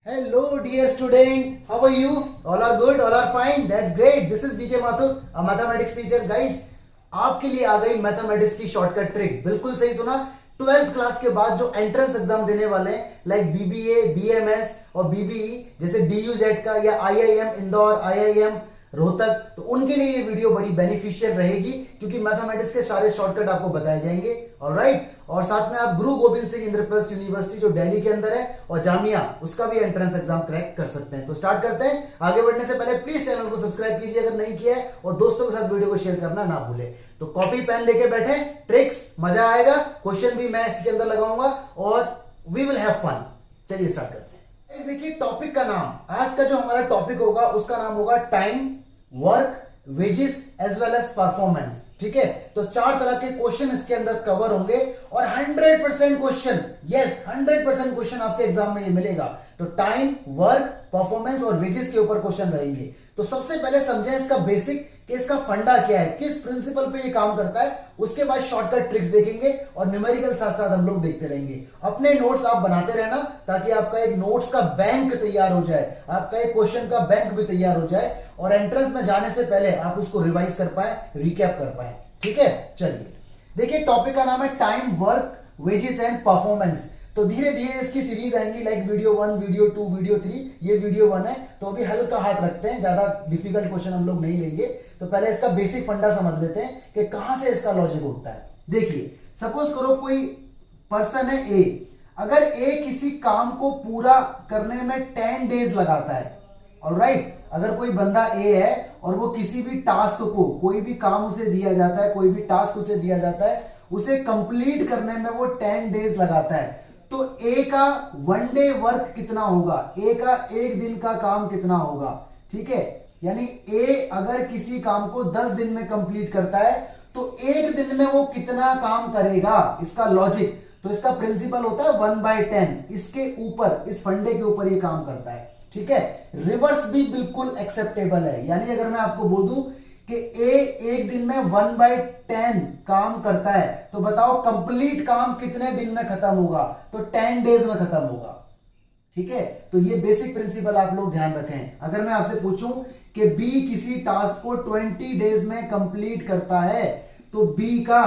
Hello dear student, how are you? All are good, all are fine. That's great. This is BK Mathur, a mathematics teacher. Guys, आपके लिए आ गई mathematics की shortcut trick. बिल्कुल सही सुना. 12th class के बाद जो एंट्रेंस एग्जाम देने वाले हैं लाइक बीबीए, बीएमएस और बीबीई जैसे डीयूजेड का या आईआईएम इंदौर, आईआईएम रोहतक, तो उनके लिए ये वीडियो बड़ी बेनिफिशियल रहेगी क्योंकि मैथमेटिक्स के सारे शॉर्टकट आपको बताए जाएंगे. ऑलराइट, और साथ में आप गुरु गोविंद सिंह इंद्रप्रस्थ यूनिवर्सिटी जो दिल्ली के अंदर है और जामिया उसका भी एंट्रेंस एग्जाम क्रैक कर सकते हैं. तो स्टार्ट करते हैं. आगे बढ़ने से पहले प्लीज चैनल को सब्सक्राइब कीजिए अगर नहीं किया है और दोस्तों के साथ वीडियो को शेयर करना ना भूले. तो कॉपी पेन लेके बैठे, ट्रिक्स मजा आएगा, क्वेश्चन भी मैं इसके अंदर लगाऊंगा और वी विल हैव फन. चलिए स्टार्ट करते हैं. देखिए टॉपिक का नाम, आज का जो हमारा टॉपिक होगा उसका नाम होगा time, work, wages as well as performance. ठीक है, तो 4 तरह के क्वेश्चन इसके अंदर कवर होंगे और 100% क्वेश्चन, यस 100% क्वेश्चन आपके एग्जाम में ये मिलेगा. तो टाइम, वर्क, परफॉर्मेंस और वेजेस के ऊपर क्वेश्चन रहेंगे. तो सबसे पहले समझें इसका बेसिक कि इसका फंडा क्या है, किस प्रिंसिपल पे ये काम करता है. उसके बाद शॉर्टकट ट्रिक्स देखेंगे और न्यूमेरिकल साथ साथ हम लोग देखते रहेंगे. अपने नोट्स आप बनाते रहना ताकि आपका एक नोट्स का बैंक तैयार हो जाए, आपका एक क्वेश्चन का बैंक भी तैयार हो जाए और एंट्रेंस में जाने से पहले आप उसको रिवाइज कर पाए, रिकैप कर पाए. ठीक है, चलिए देखिए टॉपिक का नाम है time, work, wages and performance. तो धीरे धीरे इसकी सीरीज आएंगी लाइक वीडियो 1, वीडियो 2, वीडियो 3. ये वीडियो 1 है तो अभी हल्का हाथ रखते हैं, ज्यादा डिफिकल्ट क्वेश्चन हम लोग नहीं लेंगे. तो पहले इसका बेसिक फंडा समझ लेते हैं कि कहां से इसका लॉजिक उठता है. देखिए सपोज करो कोई पर्सन है ए, अगर ए किसी काम को पूरा करने में 10 डेज लगाता है. ऑलराइट, अगर कोई बंदा ए है और वो किसी भी टास्क को, कोई भी काम उसे दिया जाता है, कोई भी टास्क उसे दिया जाता है, उसे कंप्लीट करने में वो 10 डेज लगाता है, तो ए का 1 डे वर्क कितना होगा, ए का 1 दिन का काम कितना होगा. ठीक है, यानी ए अगर किसी काम को 10 दिन में कंप्लीट करता है तो 1 दिन में वो कितना काम करेगा. इसका लॉजिक, तो इसका प्रिंसिपल होता है 1/10. इसके ऊपर, इस फंडे के ऊपर ये काम करता है. ठीक है, रिवर्स भी बिल्कुल एक्सेप्टेबल है. यानी अगर मैं आपको बोल दूं कि ए 1 दिन में 1/10 काम करता है तो बताओ कंप्लीट काम कितने दिन में खत्म होगा, तो 10 डेज में खत्म होगा. ठीक है, तो ये बेसिक प्रिंसिपल आप लोग ध्यान रखें. अगर मैं आपसे पूछूं कि बी किसी टास्क को 20 डेज में कंप्लीट करता है तो बी का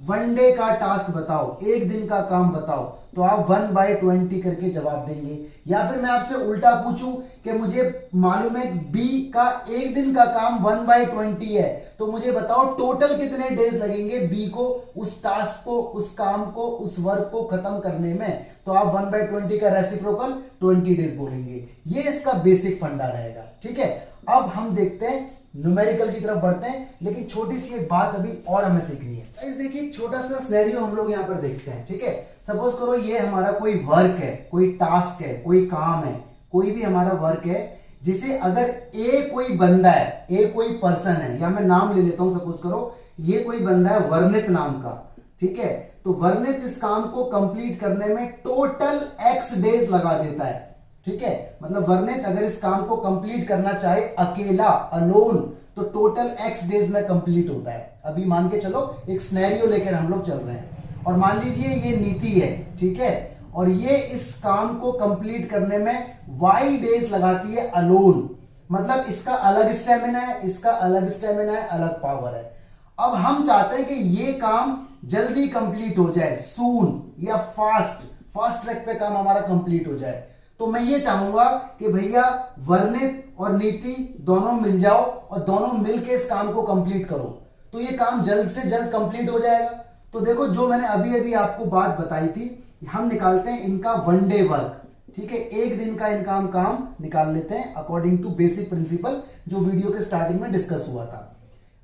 1 डे का टास्क बताओ, 1 दिन का काम बताओ, तो आप 1/20 करके जवाब देंगे. या फिर मैं आपसे उल्टा पूछूं कि मुझे मालूम है बी का 1 दिन का काम 1/20 है, तो मुझे बताओ टोटल कितने डेज लगेंगे बी को उस टास्क को, उस काम को, उस वर्क को खत्म करने में. तो आप 1/20 का रेसिप्रोकल 20 डेज बोलेंगे. ये इसका बेसिक फंडा रहेगा. ठीक है, अब हम देखते हैं न्यूमेरिकल की तरफ बढ़ते हैं, लेकिन छोटी सी एक बात अभी और हमें सीखनी है. इस देखिए छोटा सा सिनेरियो हम लोग यहां पर देखते हैं. ठीक है, सपोज करो ये हमारा कोई वर्क है, कोई टास्क है, कोई काम है, कोई भी हमारा वर्क है जिसे अगर ए कोई बंदा है, ए कोई पर्सन है, या मैं नाम ले लेता हूं, सपोज करो ये कोई बंदा है वर्णित नाम का. ठीक है, तो वर्णित इस काम को कंप्लीट करने में टोटल x डेज लगा देता है. ठीक है, मतलब वर्णित अगर इस काम को कंप्लीट करना चाहे अकेला, अलोन, तो टोटल x डेज में कंप्लीट होता है. अभी मान के चलो एक सिनेरियो लेकर हम लोग चल रहे हैं और मान लीजिए ये नीति है. ठीक है, और ये इस काम को कंप्लीट करने में y डेज लगाती है अलोन. मतलब इसका अलग स्टेमिना है, इसका अलग स्टेमिना है, अलग पावर है. अब हम चाहते हैं कि ये काम जल्दी कंप्लीट हो जाए, सून या फास्ट ट्रैक पे काम हमारा कंप्लीट हो जाए. तो मैं ये चाहूंगा कि भैया वर्णित और नीति दोनों मिल जाओ और दोनों मिलके इस काम को कंप्लीट करो, तो ये काम जल्द से जल्द कंप्लीट हो जाएगा. तो देखो जो मैंने अभी अभी आपको बात बताई थी, हम निकालते हैं इनका 1 डे वर्क. ठीक है, 1 दिन का इनका हम काम निकाल लेते हैं अकॉर्डिंग टू बेसिक प्रिंसिपल जो वीडियो के स्टार्टिंग में डिस्कस हुआ था.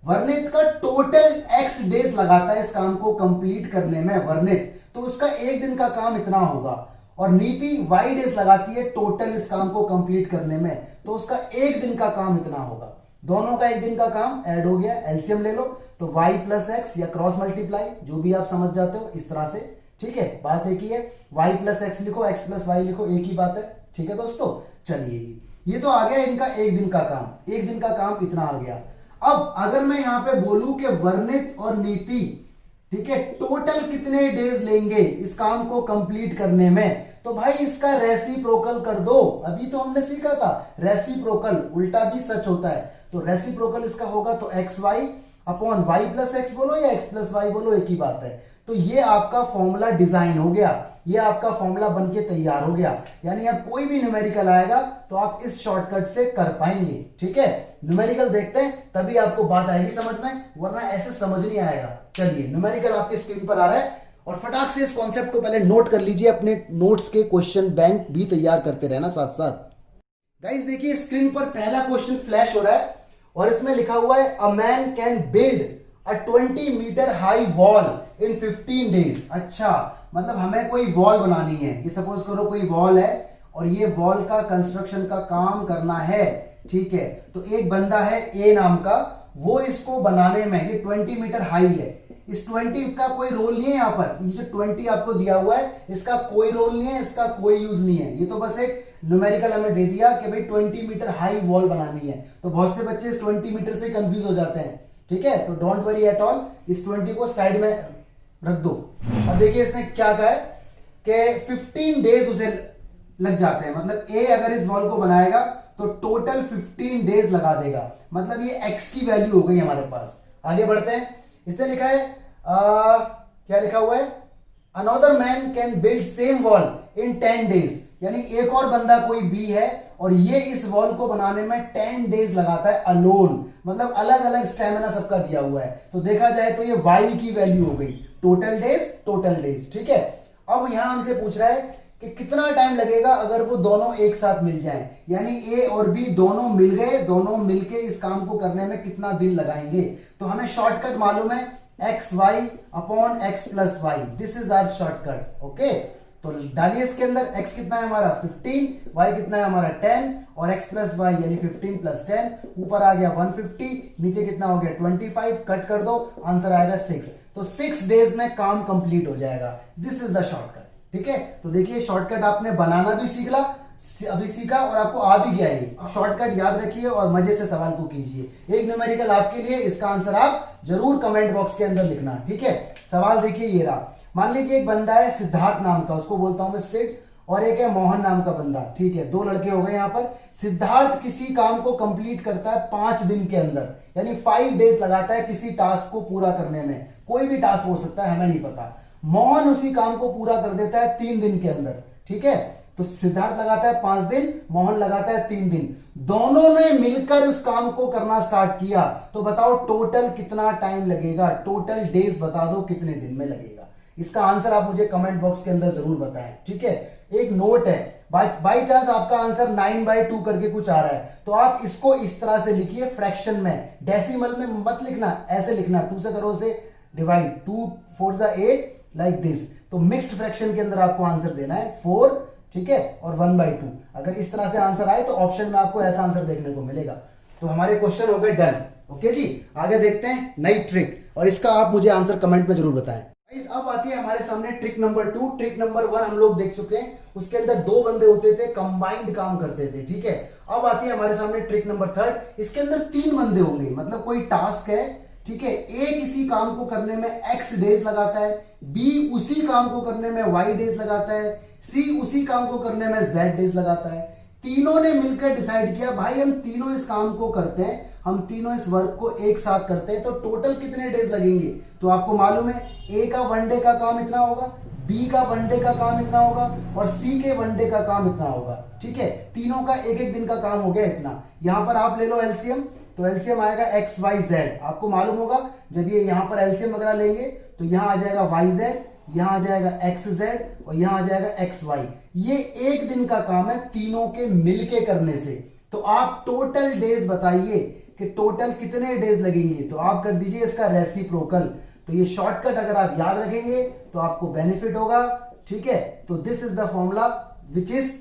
वर्णित का टोटल x डेज लगाता है इस काम को कंप्लीट करने में वर्णित, तो उसका 1 दिन का काम इतना होगा. और नीति y डेज लगाती है टोटल इस काम को कंप्लीट करने में, तो उसका 1 दिन का काम इतना होगा. दोनों का 1 दिन का काम ऐड हो गया, एलसीएम ले लो, तो y प्लस एक्स या क्रॉस मल्टीप्लाई जो भी आप समझ जाते हो इस तरह से. ठीक है, बात एक ही है, y प्लस एक्स लिखो, x प्लस वाई लिखो, एक ही बात है. ठीक है दोस्तों, चलिए ये तो आ गया इनका 1 दिन का काम. 1 दिन का काम इतना आ गया. अब अगर मैं यहां पे बोलूं कि वर्णित और नीति, ठीक है, टोटल कितने डेज लेंगे इस काम को कंप्लीट करने में, तो तो भाई इसका रेसिप्रोकल कर दो। अभी तो हमने सीखा था रेसिप्रोकल, उल्टा भी सच होता है। तो रेसिप्रोकल इसका होगा तो X Y upon Y plus X बोलो या एक्स प्लस वाई बोलो, एक ही बात है। तो ये आपका फॉर्मूला डिजाइन हो गया, ये आपका फॉर्मूला बनके तैयार हो गया। यानी अब कोई भी न्यूमेरिकल आएगा तो आप इस शॉर्टकट से कर पाएंगे। ठीक है, न्यूमेरिकल देखते हैं तभी आपको बात आएगी समझ में, वरना ऐसे समझ नहीं आएगा। चलिए न्यूमेरिकल आपके स्क्रीन पर आ रहा है और फटाक से इस कॉन्सेप्ट को पहले नोट कर लीजिए, अपने नोट्स के क्वेश्चन बैंक भी तैयार करते रहना साथ साथ। गाइस देखिए स्क्रीन पर पहला क्वेश्चन फ्लैश हो रहा है और इसमें लिखा हुआ है a man can build a 20 metre high wall in 15 days. अच्छा, मतलब हमें कोई वॉल बनानी है। ये सपोज करो कोई वॉल है और ये वॉल का कंस्ट्रक्शन का काम करना है। ठीक है, तो एक बंदा है ए नाम का, वो इसको बनाने में, ये 20 मीटर हाई है, इस 20 का कोई रोल नहीं है यहाँ पर। ये जो 20 आपको दिया हुआ है इसका कोई रोल नहीं है, इसका कोई यूज नहीं है। ये तो बस एक न्यूमेरिकल हमें दे दिया कि भाई 20 मीटर हाई वॉल बनानी है। तो बहुत से बच्चे इस 20 मीटर से कंफ्यूज हो जाते हैं। ठीक है, तो डोंट वरी एट ऑल, इस 20 को साइड में रख दो। अब देखिए इसने क्या कहा है कि 15 डेज उसे लग जाते हैं। मतलब ए अगर इस वॉल को बनाएगा तो टोटल 15 डेज लगा देगा। मतलब ये एक्स की वैल्यू हो गई हमारे पास। आगे बढ़ते हैं, इसने लिखा है क्या लिखा हुआ है, another man can build same wall in 10 days. यानी एक और बंदा कोई बी है और ये इस वॉल को बनाने में 10 डेज लगाता है अलोन। मतलब अलग अलग स्टेमिना सबका दिया हुआ है। तो देखा जाए तो ये वाई की वैल्यू हो गई, टोटल डेज। ठीक है, अब यहां हमसे पूछ रहा है कि कितना टाइम लगेगा अगर वो दोनों एक साथ मिल जाएं। यानी ए और बी दोनों मिल गए, दोनों मिलके इस काम को करने में कितना दिन लगाएंगे। तो हमें शॉर्टकट मालूम है X Y upon X plus Y, this is our shortcut. Okay, तो डालिए इसके अंदर, x कितना है हमारा 15, y कितना है हमारा 10 और x प्लस वाई यानी 15 प्लस 10, ऊपर आ गया 150, नीचे कितना हो गया 25, कट कर दो, आंसर आएगा 6। तो 6 डेज में काम कंप्लीट हो जाएगा। This is the shortcut. ठीक है, तो देखिए शॉर्टकट आपने बनाना भी अभी सीखा और आपको आ भी गया ये। शॉर्टकट याद रखिए और मजे से सवाल को कीजिए। एक न्यूमेरिकल आपके लिए, इसका आंसर आप जरूर कमेंट बॉक्स के अंदर लिखना। ठीक है, सवाल देखिए ये रहा। मान लीजिए एक बंदा है सिद्धार्थ नाम का, उसको बोलता हूं मैं सिड, और एक है मोहन नाम का बंदा। ठीक है, दो लड़के हो गए यहां पर। सिद्धार्थ किसी काम को कंप्लीट करता है 5 दिन के अंदर, यानी 5 डेज लगाता है किसी टास्क को पूरा करने में। कोई भी टास्क हो सकता है, हमें नहीं पता। मोहन उसी काम को पूरा कर देता है 3 दिन के अंदर। ठीक है, तो सिद्धार्थ लगाता है 5 दिन, मोहन लगाता है 3 दिन। दोनों ने मिलकर उस काम को करना स्टार्ट किया। तो बताओ टोटल कितना टाइम लगेगा, टोटल डेज बता दो कितने दिन में लगेगा। इसका आंसर आप मुझे कमेंट बॉक्स के अंदर जरूर बताएं। ठीक है, एक नोट है, बाई चांस आपका आंसर 9/2 करके कुछ आ रहा है तो आप इसको इस तरह से लिखिए फ्रैक्शन में, डेसिमल में मत लिखना, ऐसे लिखना 2 से करो से डिवाइड, 2 4 जा 8 लाइक दिस। तो मिक्स्ड फ्रैक्शन के अंदर आपको आंसर देना है 4, ठीक है, और 1/2। अगर इस तरह से आंसर आए तो ऑप्शन में आपको ऐसा आंसर देखने को मिलेगा। तो हमारे क्वेश्चन हो गए डन। ओके जी, आगे देखते हैं नई ट्रिक, और इसका आप मुझे आंसर कमेंट में जरूर बताएं। अब आती है हमारे सामने ट्रिक नंबर 2। ट्रिक नंबर 1 हम लोग देख चुके हैं, उसके अंदर 2 बंदे होते थे, कंबाइंड काम करते थे। ठीक है, अब आती है हमारे सामने ट्रिक नंबर 3। इसके अंदर 3 बंदे होंगे, मतलब कोई टास्क है। ठीक है, ए किसी काम को करने में x डेज लगाता है, बी उसी काम को करने में y डेज लगाता है, सी उसी काम को करने में z डेज लगाता है। तीनों ने मिलकर डिसाइड किया भाई हम तीनों इस काम को करते हैं, हम तीनों इस वर्क को एक साथ करते हैं, तो टोटल कितने डेज लगेंगे। तो आपको मालूम है ए का 1 डे का काम इतना होगा, बी का 1 डे का काम इतना होगा और सी के 1 डे का काम इतना होगा। ठीक है, तीनों का एक एक दिन का काम हो गया इतना। यहां पर आप ले लो एलसीएम, तो एलसीएम आएगा एक्स वाई जेड। आपको मालूम होगा जब ये यहां पर एलसीएम वगैरह लेंगे तो यहां आ जाएगा वाई जेड, यहां आ जाएगा एक्स जेड और यहां आ जाएगा एक्स वाई। ये एक दिन का काम है तीनों के मिलके करने से। तो आप टोटल डेज बताइए कि टोटल कितने डेज लगेंगे, तो आप कर दीजिए इसका रेसिप्रोकल। तो ये शॉर्टकट अगर आप याद रखेंगे तो आपको बेनिफिट होगा। ठीक है, तो this is the formula which is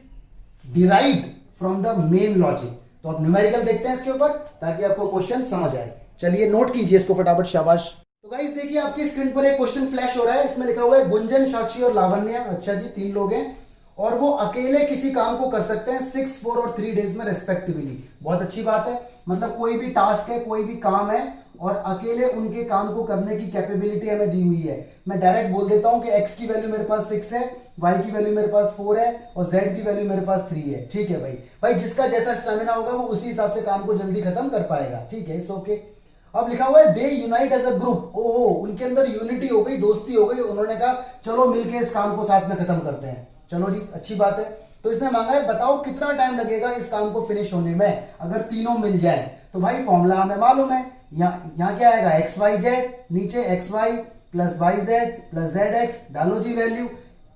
derived from the main logic. तो आप न्यूमेरिकल देखते हैं इसके ऊपर ताकि आपको क्वेश्चन समझ आए। चलिए नोट कीजिए इसको फटाफट, शाबाश। तो गाइस देखिए आपकी स्क्रीन पर एक क्वेश्चन फ्लैश हो रहा है, इसमें लिखा हुआ है गुंजन, साक्षी और लावण्य। अच्छा जी, 3 लोग हैं और वो अकेले किसी काम को कर सकते हैं 6, 4 और 3 डेज में रेस्पेक्टिवली। बहुत अच्छी बात है, मतलब कोई भी टास्क है, कोई भी काम है और अकेले उनके काम को करने की कैपेबिलिटी हमें दी हुई है। मैं डायरेक्ट बोल देता हूं कि x की वैल्यू मेरे पास 6 है, y की वैल्यू मेरे पास 4 है और z की वैल्यू मेरे पास 3 है। ठीक है भाई जिसका जैसा स्टेमिना होगा वो उसी हिसाब से काम को जल्दी खत्म कर पाएगा। ठीक है, इट्स ओके। अब लिखा हुआ है they unite as a group. ओहो, उनके अंदर यूनिटी हो गई, दोस्ती हो गई, उन्होंने कहा चलो मिलके इस काम को साथ में खत्म करते हैं। चलो जी, अच्छी बात है। तो इसने मांगा है बताओ कितना टाइम लगेगा इस काम को फिनिश होने में अगर तीनों मिल जाए। तो भाई फॉर्मूला हमें मालूम है, यहाँ क्या आएगा एक्स वाई जेड, नीचे X Y plus Y Z plus Z X, डालो जी वैल्यू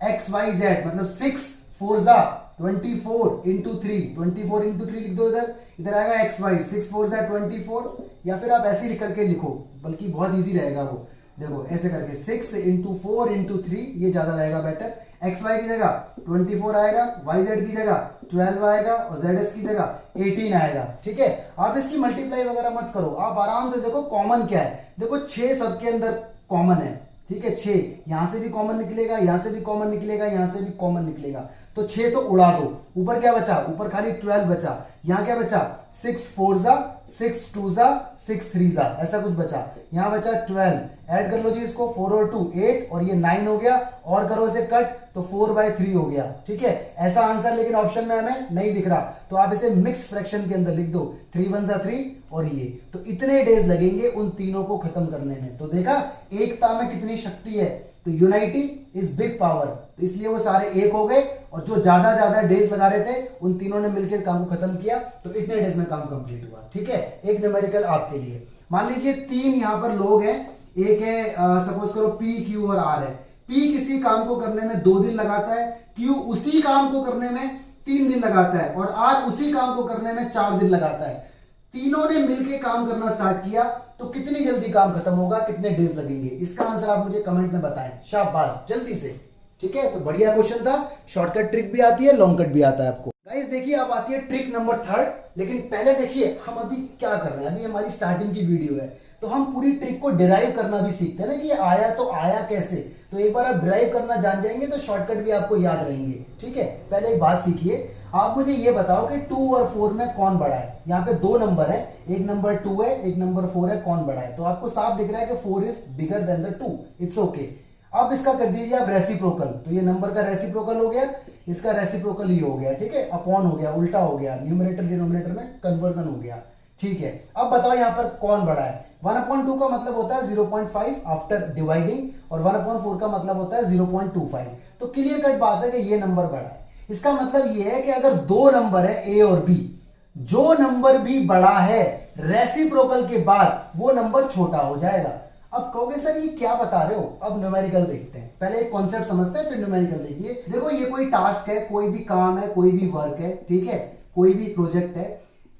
एक्स वाई जेड मतलब 6 4 जा 24 इंटू 3, 24 इंटू 3 लिख दो इधर, इधर आएगा एक्स वाई 6 4 जा 24, या फिर आप ऐसे ही लिख करके लिखो, बल्कि बहुत इजी रहेगा वो। देखो ऐसे करके 6 इंटू 4 इंटू 3, ये ज्यादा रहेगा बेटर। एक्स वाई की जगह 24 आएगा, वाई जेड की जगह 12 आएगा और जेड एस की जगह 18 आएगा। ठीक है, आप इसकी मल्टीप्लाई वगैरह मत करो, आप आराम से देखो कॉमन क्या है। देखो 6 सबके अंदर कॉमन है, ठीक है, 6 यहां से भी कॉमन निकलेगा, यहां से भी कॉमन निकलेगा, यहां से भी कॉमन निकलेगा, तो 6 तो उड़ा दो। ऊपर क्या बचा, ऊपर खाली 12 बचा। यहां क्या बचा 6 4 जा 6 2 जा 6 3 जा, ऐसा कुछ बचा। यहां बचा 12, ऐड कर लो जी इसको, 4 और 2 8 और ये 9 हो गया, और करो इसे कट तो 4/3 हो गया। ठीक है, ऐसा आंसर लेकिन ऑप्शन में हमें नहीं दिख रहा, तो आप इसे मिक्स फ्रैक्शन के अंदर लिख दो, 3 1 जा 3 और ये, तो इतने डेज लगेंगे उन तीनों को खत्म करने में। तो देखा एकता में कितनी शक्ति है, तो यूनाइटी इज बिग पावर, तो इसलिए वो सारे एक हो गए, और जो ज्यादा डेज लगा रहे थे उन तीनों ने मिलकर काम को खत्म किया, तो इतने डेज में काम कंप्लीट हुआ। ठीक है, एक न्यूमेरिकल आपके लिए। मान लीजिए 3 यहां पर लोग हैं, एक है सपोज करो P Q और R है। P किसी काम को करने में 2 दिन लगाता है, Q उसी काम को करने में 3 दिन लगाता है और R उसी काम को करने में 4 दिन लगाता है। तीनों ने मिलकर काम करना स्टार्ट किया, तो कितनी जल्दी काम खत्म होगा, कितने डेज लगेंगे? इसका आंसर आप मुझे कमेंट में बताएं, शाबाश, जल्दी से। ठीक है, तो बढ़िया क्वेश्चन था, शॉर्टकट ट्रिक भी आती है, लॉन्ग कट भी आता है आपको। गाइस देखिए अब आती है ट्रिक नंबर 3, लेकिन पहले देखिए हम अभी क्या कर रहे हैं, अभी हमारी स्टार्टिंग की वीडियो है, तो हम पूरी ट्रिक को डिराइव करना भी सीखते हैं ना, कि ये आया तो आया कैसे। तो एक बार आप डिराइव करना जान जाएंगे तो शॉर्टकट भी आपको याद रहेंगे। ठीक है, पहले एक बात सीखिए, आप मुझे ये बताओ कि 2 और 4 में कौन बड़ा है। यहाँ पे 2 नंबर है, एक नंबर 2 है, एक नंबर 4 है, कौन बड़ा है? तो आपको साफ दिख रहा है कि 4 is bigger than the 2, it's okay. अब इसका कर दीजिए आप रेसिप्रोकल, तो ये नंबर का रेसिप्रोकल हो गया, इसका रेसिप्रोकल ही हो गया। ठीक है, अपॉन हो गया, उल्टा हो गया, न्यूमरेटर डिनोमिनेटर में कन्वर्जन हो गया। ठीक है, अब बताओ यहाँ पर कौन बड़ा है। 1/2 का मतलब होता है 0.5 आफ्टर डिवाइडिंग, और 1/4 का मतलब होता है 0.25। तो क्लियर कट बात है कि ये नंबर बड़ा है। इसका मतलब ये है कि अगर 2 नंबर है ए और बी, जो नंबर भी बड़ा है रेसिप्रोकल के बाद वो नंबर छोटा हो जाएगा। अब कहोगे सर ये क्या बता रहे हो, अब न्यूमेरिकल देखते हैं, पहले एक कॉन्सेप्ट समझते हैं फिर न्यूमेरिकल देखेंगे। देखो ये कोई टास्क है, कोई भी काम है, कोई भी वर्क है, ठीक है, कोई भी प्रोजेक्ट है,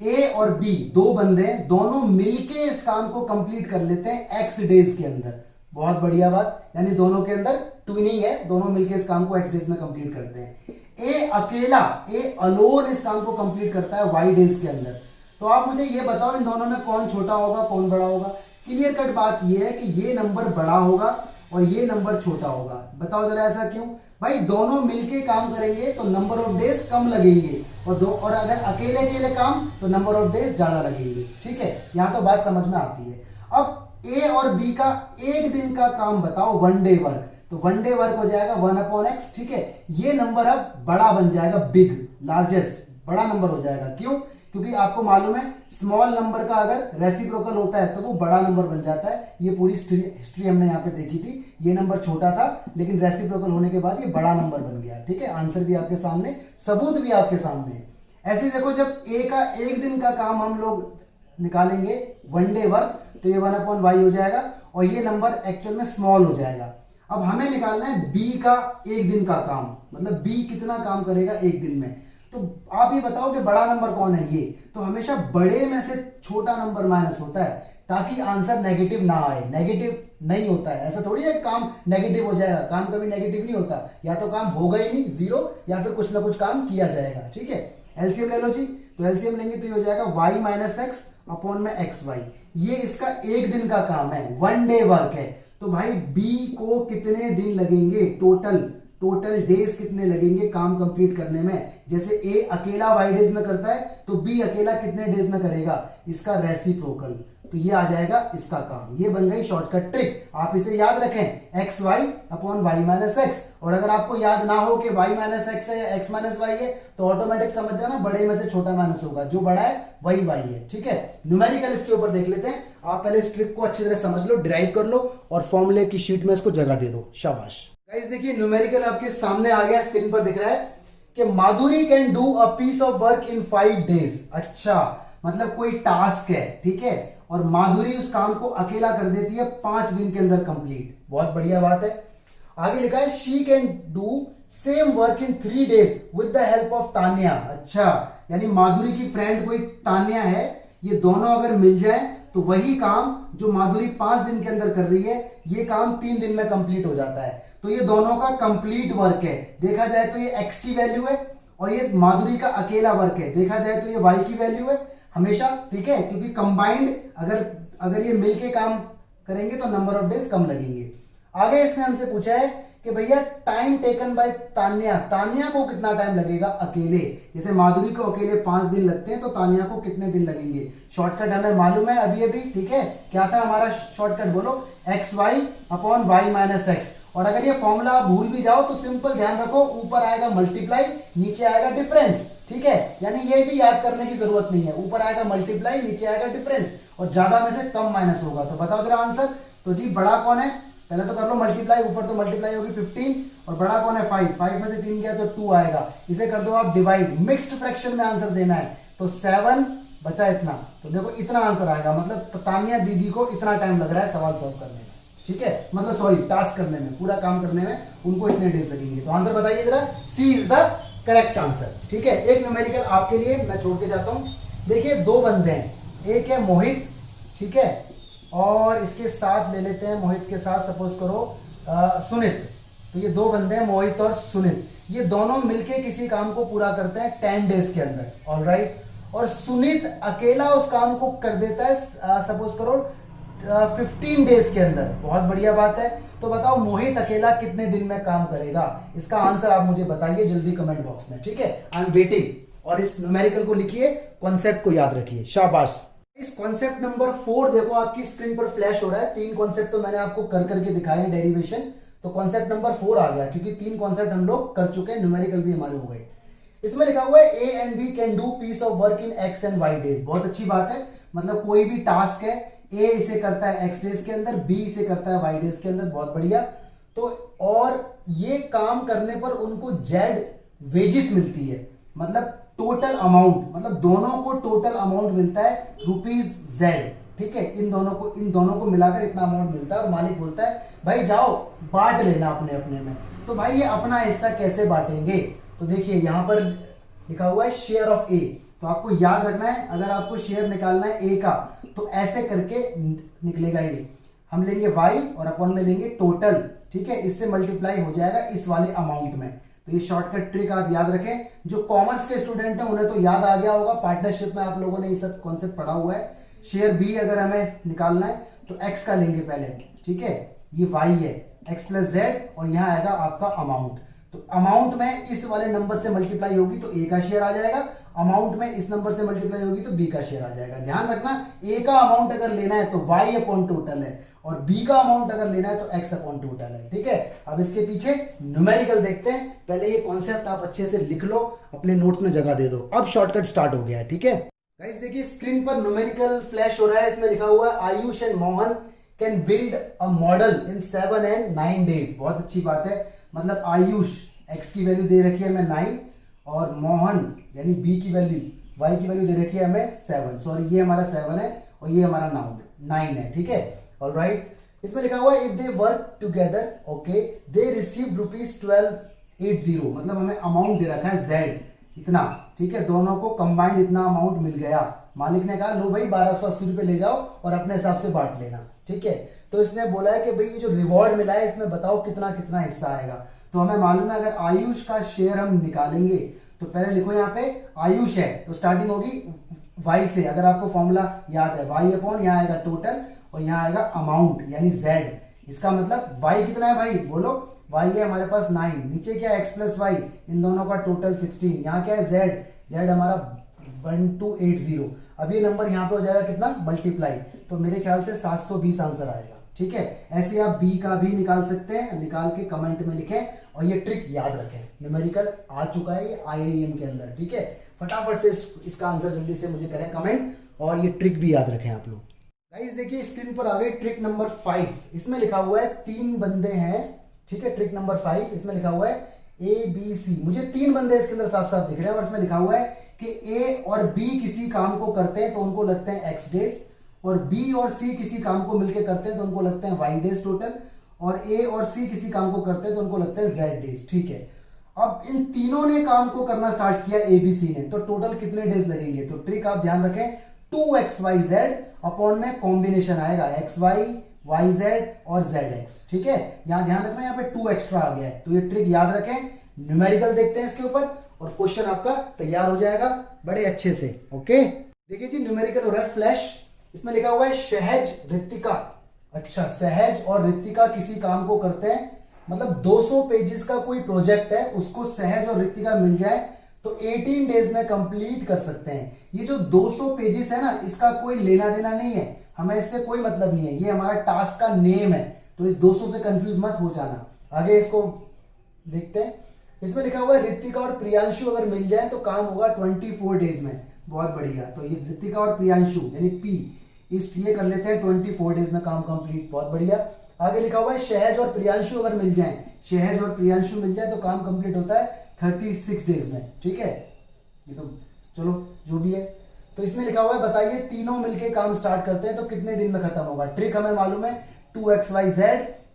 ए और बी 2 बंदे दोनों मिलके इस काम को कंप्लीट कर लेते हैं x डेज के अंदर। बहुत बढ़िया बात, यानी दोनों के अंदर ट्विनिंग है, दोनों मिलके इस काम को x डेज में कंप्लीट करते हैं। ए अकेला, ए अलोन इस काम को कंप्लीट करता है y डेज के अंदर। तो आप मुझे ये बताओ इन दोनों में कौन छोटा होगा, कौन बड़ा होगा? क्लियर कट बात ये है कि ये नंबर बड़ा होगा और ये नंबर छोटा होगा। बताओ जरा ऐसा क्यों? भाई दोनों मिलके काम करेंगे तो नंबर ऑफ डेज कम लगेंगे, और अगर अकेले अकेले काम तो नंबर ऑफ डेज ज्यादा लगेंगे। ठीक है, यहां तो बात समझ में आती है। अब ए और बी का एक दिन का काम बताओ, 1 डे वर्क, तो 1 डे वर्क हो जाएगा 1/x। ठीक है, ये नंबर अब बड़ा बन जाएगा, बिग, लार्जेस्ट, बड़ा नंबर हो जाएगा। क्यों? क्योंकि आपको मालूम है स्मॉल नंबर का अगर रेसिप्रोकल होता है तो वो बड़ा नंबर बन जाता है। ये पूरी हिस्ट्री हमने यहाँ पे देखी थी, ये नंबर छोटा था लेकिन रेसिप्रोकल होने के बाद ये बड़ा नंबर बन गया। ठीक है, आंसर भी आपके सामने, सबूत भी आपके सामने। ऐसे देखो जब ए का एक दिन का काम हम लोग निकालेंगे 1 डे वर्क, तो ये 1/y हो जाएगा और ये नंबर एक्चुअल में स्मॉल हो जाएगा। अब हमें निकालना है बी का एक दिन का काम, मतलब बी कितना काम करेगा एक दिन में। तो आप ये बताओ कि बड़ा नंबर कौन है? ये तो हमेशा बड़े में से छोटा नंबर माइनस होता है ताकि आंसर नेगेटिव ना आए। नेगेटिव नहीं होता है, ऐसा थोड़ी है काम नेगेटिव हो जाएगा, काम कभी नेगेटिव नहीं होता, या तो काम होगा ही नहीं 0 या फिर कुछ ना कुछ काम किया जाएगा। ठीक है, एलसीएम ले लो जी, तो एलसीएम लेंगे तो ये हो जाएगा y - x अपॉन में xy। ये इसका एक दिन का काम है, 1 डे वर्क है। तो भाई बी को कितने दिन लगेंगे टोटल डेज कितने लगेंगे काम कंप्लीट करने में? जैसे ए अकेला y डेज में करता है तो बी अकेला कितने डेज में करेगा? इसका रेसिप्रोकल। तो ये आ जाएगा इसका काम। ये बन गई शॉर्टकट ट्रिक। आप इसे याद रखें, X Y upon Y minus X. और अगर आपको याद ना हो कि वाई माइनस एक्स है या एक्स माइनस वाई है तो ऑटोमेटिक समझ जाना बड़े में से छोटा माइनस होगा, जो बड़ा है वही वाई है। ठीक है, न्यूमेरिकल इसके ऊपर देख लेते हैं। आप पहले इस ट्रिक को अच्छी तरह समझ लो, डिराइव कर लो और फॉर्मूले की शीट में इसको जगह दे दो। शाबाश गाइस, देखिए न्यूमेरिकल आपके सामने आ गया, स्क्रीन पर दिख रहा है कि Madhuri can do a piece of work in 5 days। अच्छा, मतलब कोई टास्क है, ठीक है, और माधुरी उस काम को अकेला कर देती है 5 दिन के अंदर कंप्लीट। बहुत बढ़िया बात है। आगे लिखा है she can do same work in 3 days with the help of Tanya. अच्छा, यानी माधुरी की फ्रेंड कोई तान्या है, ये दोनों अगर मिल जाए तो वही काम जो माधुरी 5 दिन के अंदर कर रही है ये काम 3 दिन में कंप्लीट हो जाता है। तो ये दोनों का कंप्लीट वर्क है। देखा जाए तो ये x की वैल्यू है और ये माधुरी का अकेला वर्क है। देखा जाए तो ये y की वैल्यू है हमेशा, ठीक है, क्योंकि कंबाइंड अगर ये मिलके काम करेंगे तो नंबर ऑफ डेज कम लगेंगे। आगे इसने हमसे पूछा है कि भैया time taken by Tanya, Tanya को कितना टाइम लगेगा अकेले। जैसे माधुरी को अकेले 5 दिन लगते हैं तो तान्या को कितने दिन लगेंगे। शॉर्टकट हमें मालूम है अभी अभी, ठीक है, क्या था हमारा शॉर्टकट, बोलो, X Y upon Y minus X. और अगर ये फॉर्मूला आप भूल भी जाओ तो सिंपल ध्यान रखो, ऊपर आएगा मल्टीप्लाई, नीचे आएगा डिफरेंस। ठीक है, यानी ये भी याद करने की जरूरत नहीं है, ऊपर आएगा मल्टीप्लाई, नीचे आएगा डिफरेंस और ज्यादा में से कम माइनस होगा। तो बताओ जरा आंसर। तो जी बड़ा कौन है, पहले तो कर लो मल्टीप्लाई, ऊपर तो मल्टीप्लाई होगी 15 और बड़ा कौन है 5, 5 में से 3 गया तो 2 आएगा। इसे कर दो आप डिवाइड, मिक्स्ड फ्रैक्शन में आंसर देना है तो 7 बचा इतना। तो देखो इतना आंसर आएगा, मतलब तान्या दीदी को इतना टाइम लग रहा है सवाल सॉल्व करने में। ठीक है, मतलब सॉरी टास्क करने में, पूरा काम करने में उनको इतने डेज लगेंगे। तो आंसर बताइए जरा, सी इज द करेक्ट आंसर। ठीक है, एक न्यूमेरिकल आपके लिए मैं छोड़ के जाता हूं। देखिए 2 बंदे हैं, एक है मोहित, ठीक है, और इसके साथ ले लेते हैं मोहित के साथ सपोज करो सुनित। तो ये 2 बंदे हैं मोहित और सुनित, ये दोनों मिलके किसी काम को पूरा करते हैं 10 डेज के अंदर। ऑलराइट, और सुनित अकेला उस काम को कर देता है सपोज करो 15 डेज के अंदर। बहुत बढ़िया बात है। तो बताओ मोहित अकेला कितने दिन में काम करेगा। इसका आंसर आप मुझे बताइए जल्दी कमेंट बॉक्स में। ठीक है, आई एम वेटिंग। और इस न्यूमेरिकल को लिखिए, कॉन्सेप्ट को याद रखिए। शाबाश। इस कॉन्सेप्ट नंबर 4 देखो आपकी स्क्रीन पर फ्लैश हो रहा है। 3 कॉन्सेप्ट तो मैंने आपको कर करके दिखाए डेरिवेशन, तो कॉन्सेप्ट नंबर 4 आ गया क्योंकि 3 कॉन्सेप्ट हम लोग कर चुके हैं, न्यूमेरिकल भी हमारे हो गए। इसमें लिखा हुआ है A and B can do piece of work in X and Y days. बहुत अच्छी बात है, मतलब कोई भी टास्क है, ए इसे करता है एक्स डेज के अंदर, बी इसे करता है वाई डेज के अंदर। बहुत बढ़िया। तो और ये काम करने पर उनको जेड वेजेस मिलती है, मतलब टोटल अमाउंट, मतलब दोनों को टोटल अमाउंट मिलता है ₹Z। ठीक है, इन दोनों को मिलाकर इतना अमाउंट मिलता है और मालिक बोलता है भाई जाओ बांट लेना अपने अपने में। तो भाई ये अपना हिस्सा कैसे बांटेंगे, तो देखिए यहां पर लिखा हुआ है शेयर ऑफ ए। तो आपको याद रखना है, अगर आपको शेयर निकालना है ए का तो ऐसे करके निकलेगा ये। हम लेंगे वाई और अपन में लेंगे टोटल, ठीक है, इससे मल्टीप्लाई हो जाएगा इस वाले अमाउंट में। तो ये शॉर्टकट ट्रिक आप याद रखें। जो कॉमर्स के स्टूडेंट हैं उन्हें तो याद आ गया होगा, पार्टनरशिप में आप लोगों ने ये सब कॉन्सेप्ट पढ़ा हुआ है। शेयर बी अगर हमें निकालना है तो एक्स का लेंगे पहले, ठीक है, ये वाई है, एक्स प्लस जेड, और यहां आएगा आपका अमाउंट। तो अमाउंट में इस वाले नंबर से मल्टीप्लाई होगी तो ए का शेयर आ जाएगा, अमाउंट में इस नंबर से मल्टीप्लाई होगी तो बी का शेयर आ जाएगा। ध्यान रखना, ए का अमाउंट अगर लेना है तो वाई अपॉन टोटल है और बी का अमाउंट अगर लेना है तो एक्स अपॉन टोटल है। ठीक है, अब इसके पीछे न्यूमेरिकल देखते हैं। पहले ये कॉन्सेप्ट आप अच्छे से लिख लो, अपने नोट्स में जगह दे दो। अब शॉर्टकट स्टार्ट हो गया है। ठीक है गाइस, देखिए स्क्रीन पर न्यूमेरिकल फ्लैश हो रहा है। इसमें लिखा हुआ है Ayush and Mohan can build a model in 7 and 9 days। बहुत अच्छी बात है, मतलब आयुष एक्स की वैल्यू दे रखी है हमें 9 और मोहन यानी बी की वैल्यू वाई की वैल्यू दे रखी है हमें 7। सॉरी, ये हमारा 7 है और ये हमारा 9 है। ठीक है, ऑलराइट। इसमें लिखा हुआ है if they work together okay they receive ₹1280। मतलब हमें अमाउंट दे रखा है जेड इतना, ठीक है, दोनों को कंबाइंड इतना अमाउंट मिल गया। मालिक ने कहा लो भाई 1280 रुपए ले जाओ और अपने हिसाब से बांट लेना। ठीक है, तो इसने बोला है कि भाई ये जो रिवॉर्ड मिला है इसमें बताओ कितना कितना हिस्सा आएगा। तो हमें मालूम है अगर आयुष का शेयर हम निकालेंगे तो पहले लिखो यहाँ पे आयुष है तो स्टार्टिंग होगी वाई से। अगर आपको फॉर्मूला याद है, वाई अपॉन यहाँ आएगा टोटल और यहाँ आएगा अमाउंट यानी जेड। इसका मतलब वाई कितना है भाई, बोलो, वाई है हमारे पास 9, नीचे क्या है एक्स प्लस वाई, इन दोनों का टोटल 16, यहाँ क्या है जेड, जेड हमारा 1280। अब ये नंबर यहाँ पे हो जाएगा कितना मल्टीप्लाई, तो मेरे ख्याल से 720 आंसर आएगा। ठीक है, ऐसे आप बी का भी निकाल सकते हैं, निकाल के कमेंट में लिखें और ये ट्रिक याद रखें। न्यूमेरिकल आ चुका है ये IIM के अंदर। ठीक है, फटाफट से इसका आंसर जल्दी से मुझे करें कमेंट, और ये ट्रिक भी याद रखें आप लोग। गाइस देखिए स्क्रीन पर आ गई ट्रिक नंबर 5। इसमें लिखा हुआ है 3 बंदे हैं। ठीक है, ट्रिक नंबर 5 इसमें लिखा हुआ है ABC। मुझे 3 बंदे इसके अंदर साफ साफ दिख रहे हैं, और इसमें लिखा हुआ है कि A और B किसी काम को करते हैं तो उनको लगते हैं X डेज, और B और C किसी काम को मिलकर करते हैं तो उनको लगते हैं Y डेज टोटल, और A और C किसी काम को करते हैं तो उनको लगते हैं Z डेज। ठीक है, अब इन तीनों ने काम को करना स्टार्ट किया ABC ने, तो टोटल कितने डेज लगेंगे? तो ट्रिक आप ध्यान रखें, 2XYZ अपॉन में कॉम्बिनेशन आएगा XY YZ और ZX। ठीक है, यहां ध्यान रखना यहाँ पे 2 एक्स्ट्रा आ गया है, तो ये ट्रिक याद रखें। न्यूमेरिकल देखते हैं इसके ऊपर, और क्वेश्चन आपका तैयार हो जाएगा बड़े अच्छे से। ओके, देखिए जी न्यूमेरिकल हो रहा है फ्लैश। इसमें लिखा हुआ है सहज रितिका। अच्छा, सहज और रितिका किसी काम को करते हैं, मतलब 200 पेजेस का कोई प्रोजेक्ट है, उसको सहज और रितिका मिल जाए तो 18 डेज में कंप्लीट कर सकते हैं। ये जो 200 पेजेस है ना, इसका कोई लेना देना नहीं है, हमें इससे कोई मतलब नहीं है, ये हमारा टास्क का नेम है, तो इस 200 से कंफ्यूज मत हो जाना। आगे इसको देखते हैं। इसमें लिखा हुआ है रितिका और प्रियांशु अगर मिल जाए तो काम होगा 24 डेज में। बहुत बढ़िया, तो ये रितिका और प्रियांशु यानी P, ये कर लेते हैं 24 डेज में काम कंप्लीट। बहुत बढ़िया। आगे लिखा हुआ है सहज और प्रियांशु अगर मिल जाए, सहज और प्रियांशु मिल जाए तो काम कंप्लीट होता है 36 डेज में। ठीक है, ये तो चलो जो भी है। तो इसमें लिखा हुआ है बताइए तीनों मिलके काम स्टार्ट करते हैं तो कितने दिन में खत्म होगा? ट्रिक हमें मालूम है, 2XYZ,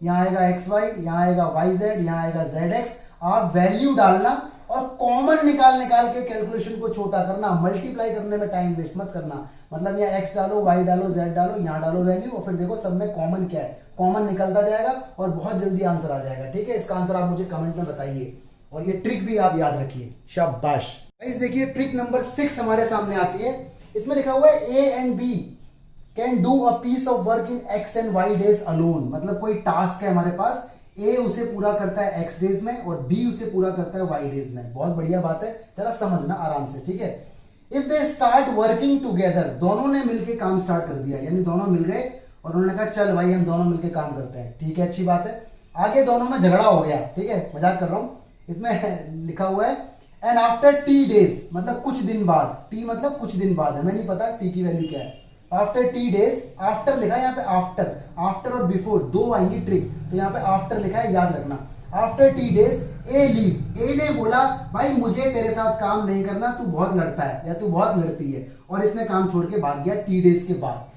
यहाँ आएगा XY, यहाँ आएगा YZ, यहाँ आएगा ZX। आप वैल्यू डालना और कॉमन निकाल के कैलकुलेशन को छोटा करना, मल्टीप्लाई करने में टाइम वेस्ट मत करना। मतलब यहाँ X डालो, Y डालो, Z डालो, यहाँ डालो वैल्यू, और फिर देखो सब में कॉमन क्या है, कॉमन निकलता जाएगा और बहुत जल्दी आंसर आ जाएगा। ठीक है, इसका आंसर आप मुझे कमेंट में बताइए, और ये ट्रिक भी आप याद रखिए। शाबाश। गाइस देखिए ट्रिक नंबर 6 हमारे सामने आती है। इसमें लिखा हुआ है A and B can do a piece of work in X and Y days alone. मतलब कोई टास्क है हमारे पास, A उसे पूरा करता है X डेज में और B उसे पूरा करता है Y डेज में। बहुत बढ़िया बात है, जरा समझना आराम से। ठीक है, if they start working together, दोनों ने मिलकर काम स्टार्ट कर दिया, यानी दोनों मिल गए और उन्होंने कहा चल भाई हम दोनों मिलकर काम करते हैं। ठीक है, अच्छी बात है। आगे दोनों में झगड़ा हो गया। ठीक है, मजाक कर रहा हूं। इसमें लिखा हुआ है एंड आफ्टर T डेज, मतलब कुछ दिन बाद, T मतलब कुछ दिन बाद, हमें नहीं पता T की वैल्यू क्या है। आफ्टर T डेज, आफ्टर लिखा है यहाँ पे, आफ्टर और बिफोर दो आएंगी ट्रिक, तो यहाँ पे आफ्टर लिखा है, याद रखना। आफ्टर T डेज ए लीव, ए ने बोला भाई मुझे तेरे साथ काम नहीं करना, तू बहुत लड़ता है या तू बहुत लड़ती है, और इसने काम छोड़ के भाग गया T डेज के बाद।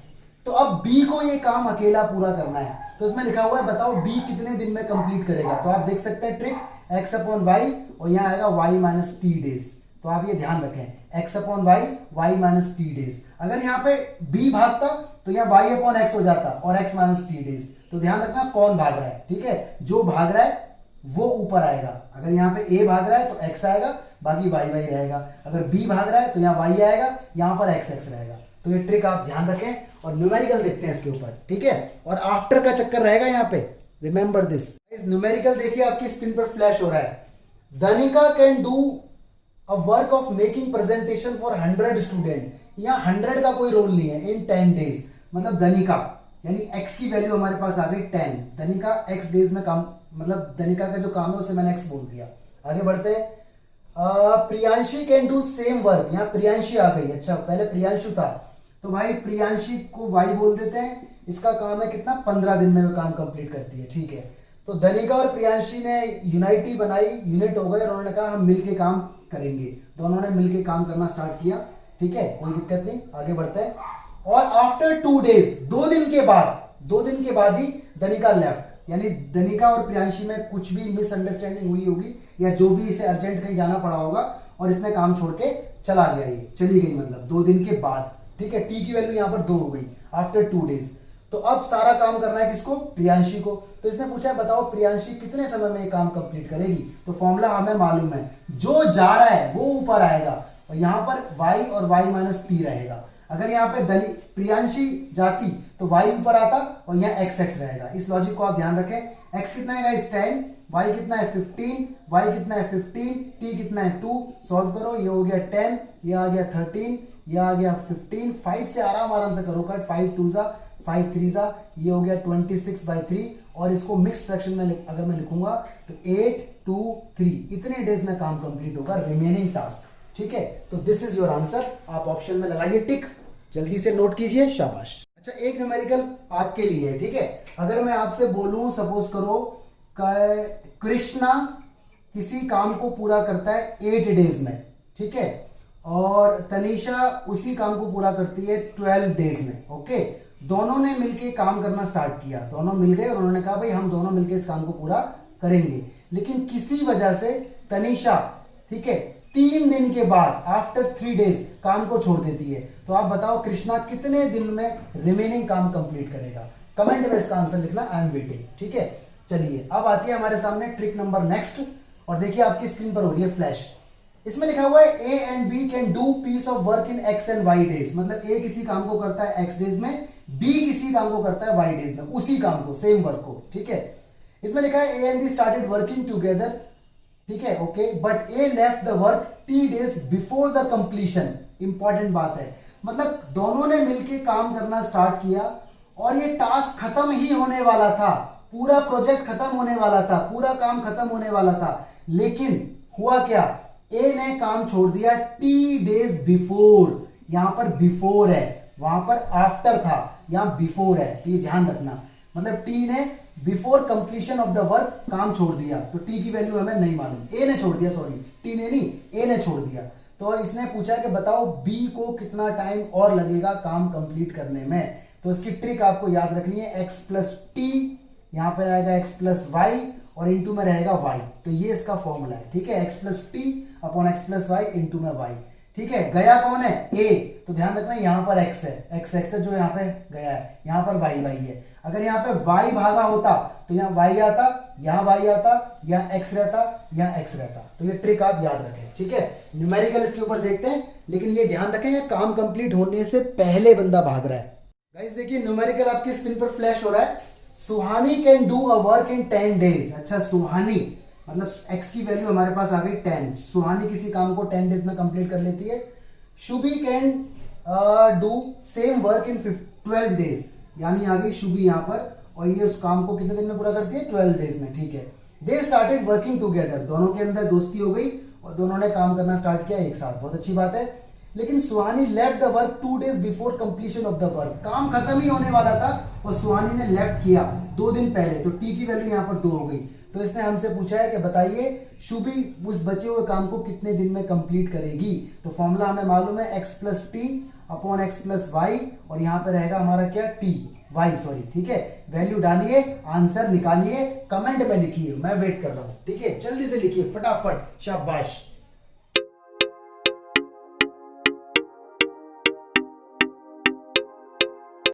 तो अब B को ये काम अकेला पूरा करना है, तो इसमें लिखा हुआ है बताओ B कितने दिन में कंप्लीट करेगा। तो आप देख सकते हैं ट्रिक, X अपॉन Y, और यहाँ आएगा Y माइनस T डेज। तो आप ये ध्यान रखें, X upon Y, Y minus T days. अगर यहाँ पे B भागता तो यहाँ Y अपॉन X हो जाता और X माइनस T डेज। तो ध्यान रखना कौन भाग रहा है। ठीक है, जो भाग रहा है वो ऊपर आएगा। अगर यहाँ पे A भाग रहा है तो X आएगा, बाकी Y Y रहेगा। अगर B भाग रहा है तो यहाँ Y आएगा, यहाँ पर X X रहेगा। तो ये ट्रिक आप ध्यान रखें, और न्यूमेरिकल देखते हैं इसके ऊपर। ठीक है, और आफ्टर का चक्कर रहेगा यहाँ पे, रिमेंबर दिस। न्यूमेरिकल देखिए आपकी स्क्रीन पर फ्लैश हो रहा है। Dhanika can do a work of making presentation for 100 student. यहाँ 100 का कोई रोल नहीं है, इन 10 डेज। मतलब धनिका यानी X की वैल्यू हमारे पास आ गई 10, धनिका X डेज में काम, मतलब धनिका का जो काम है उसे मैंने X बोल दिया। आगे बढ़ते हैं। Priyanshi can do same work, यहाँ प्रियांशी आ गई। अच्छा, पहले प्रियांशु था, तो भाई प्रियांशी को Y बोल देते हैं। इसका काम है कितना, 15 दिन में वो काम कंप्लीट करती है। ठीक है, तो धनिका और प्रियांशी ने यूनिटी बनाई, यूनिट हो गए, और उन्होंने कहा हम मिलके काम करेंगे। दोनों ने मिलके काम करना स्टार्ट किया। ठीक है, कोई दिक्कत नहीं, आगे बढ़ते हैं। और आफ्टर 2 डेज, 2 दिन के बाद ही धनिका लेफ्ट, यानी धनिका और प्रियांशी में कुछ भी मिसअंडरस्टैंडिंग हुई होगी, या जो भी इसे अर्जेंट कहीं जाना पड़ा होगा और इसने काम छोड़ के चला गया, ये चली गई, मतलब 2 दिन के बाद। ठीक है, T की वैल्यू यहाँ पर 2 हो गई आफ्टर 2 डेज। तो अब सारा काम करना है किसको, प्रियांशी को। तो इसने पूछा बताओ प्रियांशी कितने समय में ये काम कंप्लीट करेगी। तो फॉर्मूला हमें मालूम है, जो जा रहा है वो ऊपर आएगा, और यहाँ पर Y और Y माइनस T रहेगा। अगर यहाँ पे प्रियांशी जाती तो Y ऊपर आता और यहाँ X X रहेगा। इस लॉजिक को आप ध्यान रखें। X कितना है गाइस, 10, y कितना है 15, y कितना है 15, t कितना है 2, सॉल्व करो, ये हो गया 10, ये आ गया 13, ये आ गया 15, 5 से आराम से करो कट, 5 2 जा 5 3 जा, ये हो गया 26/3, और इसको मिक्स फ्रैक्शन में अगर मैं लिखूंगा तो 8 2 3, इतने डेज में काम कंप्लीट होगा रिमेनिंग टास्क। ठीक है, तो दिस इज योर आंसर, आप ऑप्शन में लगाइए टिक, जल्दी से नोट कीजिए, शाबाश। अच्छा, एक न्यूमेरिकल आपके लिए है। ठीक है, अगर मैं आपसे बोलूं सपोज करो कृष्णा किसी काम को पूरा करता है 8 डेज में, ठीक है, और तनीषा उसी काम को पूरा करती है 12 डेज में। ओके, दोनों ने मिलके काम करना स्टार्ट किया, दोनों मिल गए और उन्होंने कहा भाई हम दोनों मिलके इस काम को पूरा करेंगे, लेकिन किसी वजह से तनीषा, ठीक है, 3 दिन के बाद आफ्टर 3 डेज काम को छोड़ देती है। तो आप बताओ कृष्णा कितने दिन में रिमेनिंग काम कंप्लीट करेगा? कमेंट में इसका आंसर लिखना, आई एम वेटिंग। ठीक है, चलिए अब आती है हमारे सामने ट्रिक नंबर नेक्स्ट, और देखिए आपकी स्क्रीन पर हो रही है फ्लैश। इसमें लिखा हुआ है A and B can do piece of work in X and Y days, मतलब ए किसी काम को करता है एक्स डेज में, बी किसी काम को करता है वाई डेज में, उसी काम को, सेम वर्क को। ठीक है, इसमें लिखा है A and be started working together, ठीक है, okay, but A left the work T days before the completion. Important बात है, मतलब दोनों ने मिलकर काम करना स्टार्ट किया और ये टास्क खत्म ही होने वाला था, पूरा प्रोजेक्ट खत्म होने वाला था, पूरा काम खत्म होने वाला था, लेकिन हुआ क्या, ए ने काम छोड़ दिया टी डेज बिफोर। यहां पर बिफोर है, वहां पर आफ्टर था, यहां बिफोर है, तो ये ध्यान रखना, मतलब टी ने before completion of the work काम छोड़ दिया, तो टी की वैल्यू हमें नहीं मालूम, ए ने छोड़ दिया, सॉरी टी ने नहीं, ए ने छोड़ दिया। तो इसने पूछा कि बताओ बी को कितना टाइम और लगेगा काम कंप्लीट करने में। तो इसकी ट्रिक आपको याद रखनी है, x प्लस टी, यहां पर आएगा x प्लस वाई और इंटू में रहेगा y, तो ये इसका फॉर्मूला है। ठीक है, x plus T upon x plus Y into में y। ठीक है, गया कौन है, a, तो ध्यान रखना यहां पर x है, x है जो यहां पे गया है, यहां पर y है। अगर यहां पे y भागा होता तो यहां y आता, यहां y आता, यहां x रहता, यहां x रहता। तो ये ट्रिक आप याद रखें। ठीक है, न्यूमेरिकल इसके ऊपर देखते हैं, लेकिन ये ध्यान रखें ये काम कंप्लीट होने से पहले बंदा भाग रहा है। गाइस देखिए न्यूमेरिकल आपकी स्क्रीन पर फ्लैश हो रहा है। Suhani can do a work in 10 days. अच्छा, सुहानी मतलब x की वैल्यू हमारे पास आ गई 10, सुहानी किसी काम को 10 डेज में कंप्लीट कर लेती है। Shubhi can do same work in 12 days, यानी आ गई शुभी यहां पर, और ये उस काम को कितने दिन में पूरा करती है, 12 डेज में। ठीक है, दे स्टार्टेड वर्किंग टुगेदर, दोनों के अंदर दोस्ती हो गई और दोनों ने काम करना स्टार्ट किया एक साथ, बहुत अच्छी बात है। लेकिन Suhani left the work 2 days before completion of the work, काम खत्म ही होने वाला था और सुहानी ने लेफ्ट किया 2 दिन पहले, तो टी की वैल्यू यहाँ पर 2 हो गई। तो इसने हमसे पूछा है कि बताइए शुभी उस बचे हुए काम को कितने दिन में कंप्लीट करेगी। तो फॉर्मूला हमें मालूम है x plus T upon x plus Y, और यहाँ पे रहेगा हमारा क्या, टी वाई, सॉरी। ठीक है, वैल्यू डालिए, आंसर निकालिए, कमेंट में लिखिए, मैं वेट कर रहा हूं। ठीक है, जल्दी से लिखिए फटाफट, शाबाश।